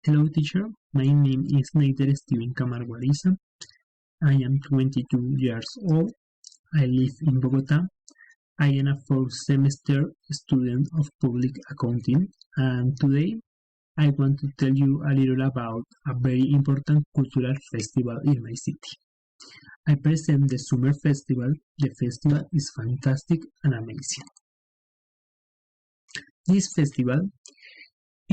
Hello teacher, my name is Neider Steven Camarguariza. I am 22 years old. I live in Bogota. I am a fourth semester student of public accounting, and today I want to tell you a little about a very important cultural festival in my city. I present the Summer Festival. The festival is fantastic and amazing. This festival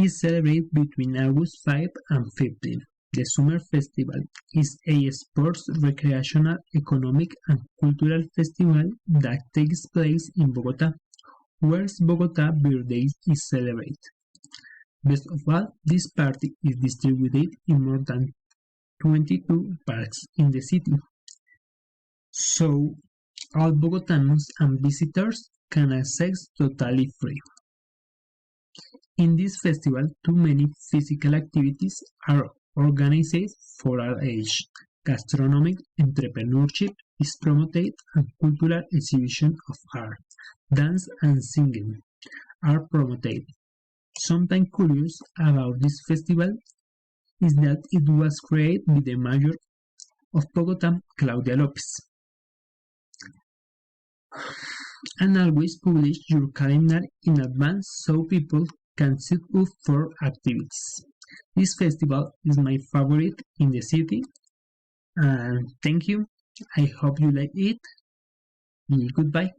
is celebrated between August 5 and 15. The Summer Festival is a sports, recreational, economic, and cultural festival that takes place in Bogota, where Bogota birthday is celebrated. Best of all, this party is distributed in more than 22 parks in the city, so all Bogotanos and visitors can access totally free. In this festival, too many physical activities are organized for all ages. Gastronomic entrepreneurship is promoted and cultural exhibition of art, dance and singing are promoted. Something curious about this festival is that it was created by the mayor of Bogota, Claudia Lopez. And always publish your calendar in advance so people can set up for activities. This festival is my favorite in the city, and thank you. I hope you like it. Goodbye.